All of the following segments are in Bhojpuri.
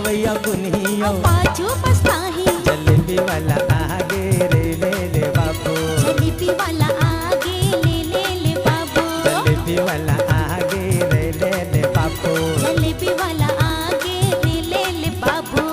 लेवैया गुनियो पाछू पछताही। जलेबी वाला आगे रे ले ले बाबू, जलेबी वाला आगे ले बाबू, जलेबी वाला आगे रे ले ले बाबू, जलेबी वाला आगे ले बाबू।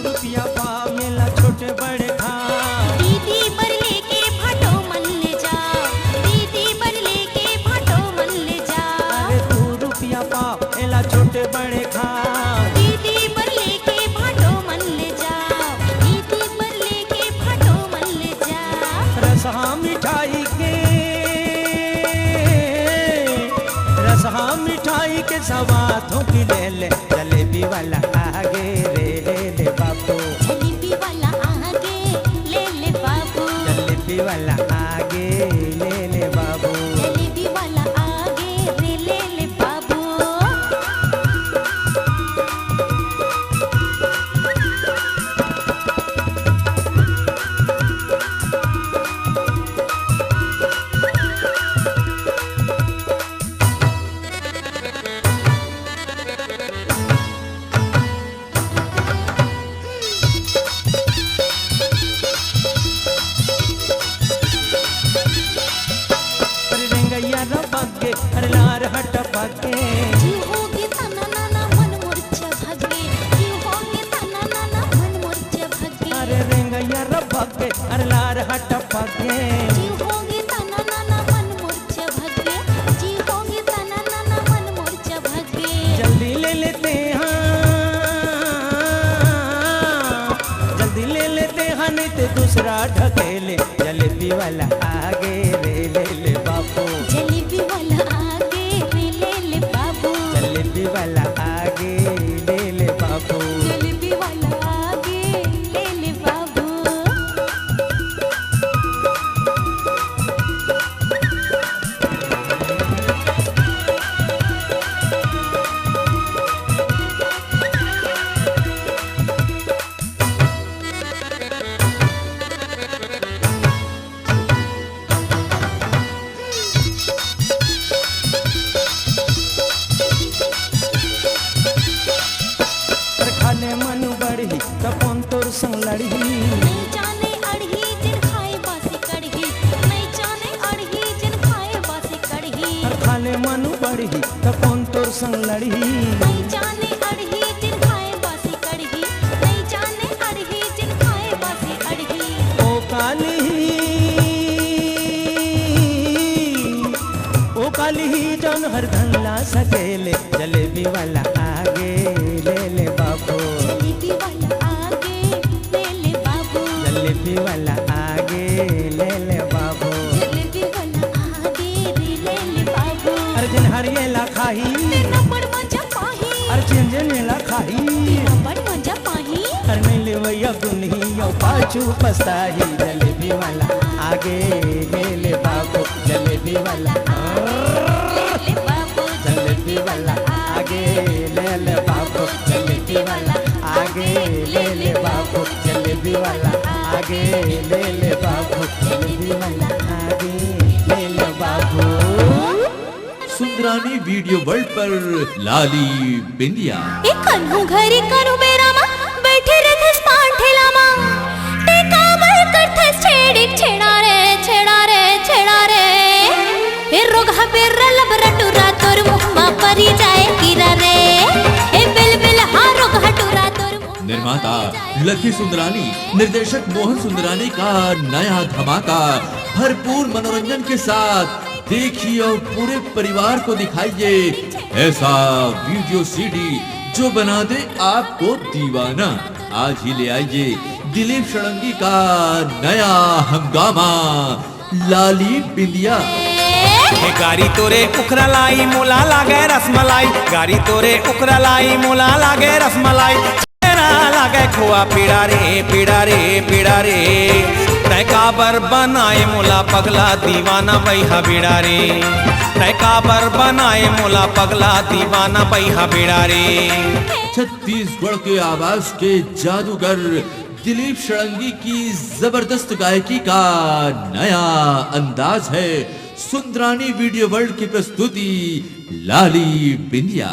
रुपया पाव मेला छोटे बड़े खाओ, दीदी बर लेके भाटो मन ले जाओ, दीदी बर लेके भाटो मन ले जाओ, अरे तू रुपया पाव मेला छोटे बड़े खाओ, दीदी बर लेके भाटो मन ले जाओ, दीदी बर लेके भाटो मन ले जाओ। रसहा मिठाई के, रसहा मिठाई के सवाथों की ले ले, जलेबी वाला आगे रे ले ले बाबू, जलेबी वाला आगे ले बाबू, जलेबी वाला आगे ले ले बाबू। जलेबी वाला आगे ले बाबू। अरे रेंगैया रबागे, अरे लार हट पाके, जीव होगे तना नाना मन मोर्चा भागे, जीव होगे तना नाना मन मोर्चा भागे, अरे रेंगैया रबागे, अरे लार हट पाके, जीव होगे तना नाना मन मोर्चा भागे, जीव होगे तना नाना मन मोर्चा भागे। जल्दी ले लेते हैं, जल्दी ले लेते हैं नहीं तो दूसरा ढकेले, जलेबी वाला आगे रे ले ले बाबू, जलेबी वाला आगे ले बाबू, जलेबी वाला आगे ले ले बाबू। जलेबी वाला आगे ले बाबू। अरे खाने मन बढ़ी तपन तोर संग लड़ी, नहीं जाने अड़ही जिन खाए बासी कड़ही, नहीं जाने अड़ही जिन खाए बासी कड़ही, अरे खाने मन बढ़ी तपन तोर संग लड़ी, नहीं जाने अड़ही जिन खाए बासी कड़ही, नहीं जाने अड़ही जिन खाए बासी कड़ही। ओ काली, ओ काली जन हर धन ला सकेले, जलेबी वाला आगे ले ले बाबू, जलेबी वाला आगे ले बाबू, जलेबी वाला आगे ले ले बाबू। जलेबी वाला आगे ले बाबू। अर्जुन हरियला खाही, तेरा बड़ मजा पाही, अर्जुन जनेला खाही, तेरा बड़ मजा पाही, हर में लेवैया गुनियो पाछू पछताही, जलेबी वाला आगे ले ले बाबू, जलेबी वाला ले बाबू, जलेबी वाला आगे ले ले बाबू, जलेबी वाला आगे ले ले बाबू, जलेबी वाला आगे ले ले बाबू, जलेबी वाला आगे ले ले बाबू। सुंदरानी वीडियो वर्ल्ड पर लाली बिंदिया। ए कन्हू घरी करू बेरामा बैठे रे थस पांठेलामा, ते कामल करथस छेड़िक छेड़ा रे ए रोगा पेर लबरटुरा तोर मुहमा परी जाए गिरा रे, ए बिल हा रोगा टुरा तोर मुहमा निर्माता लकी सुंदरानी, निर्देशक मोहन सुंदरानी का नया धमाका भरपूर मनोरंजन के साथ देखिए और पूरे परिवार को दिखाइए ऐसा वीडियो सीडी जो बना दे आपको दीवाना। आज ही ले आइए दिलीप षडंगी का नया हंगामा लाली बिंदिया। गारी तोरे उखरा लाई मोला लागे रसमलाई, गारी तोरे उखरा लाई मोला लागे रसमलाई। तोहरा लागे खोआ पीड़ा रे पीड़ा रे पीड़ा रे तय काबर बनाए मोला पगला दीवाना बैहा बीड़ा रे तय काबर बनाए मोला पगला दीवाना बैहा बीड़ा रे। छत्तीसगढ़ के आवाज के जादूगर दिलीप षडंगी की जबरदस्त गायकी का नया अंदाज है। सुंदरानी वीडियो वर्ल्ड की प्रस्तुति लाली बिंदिया।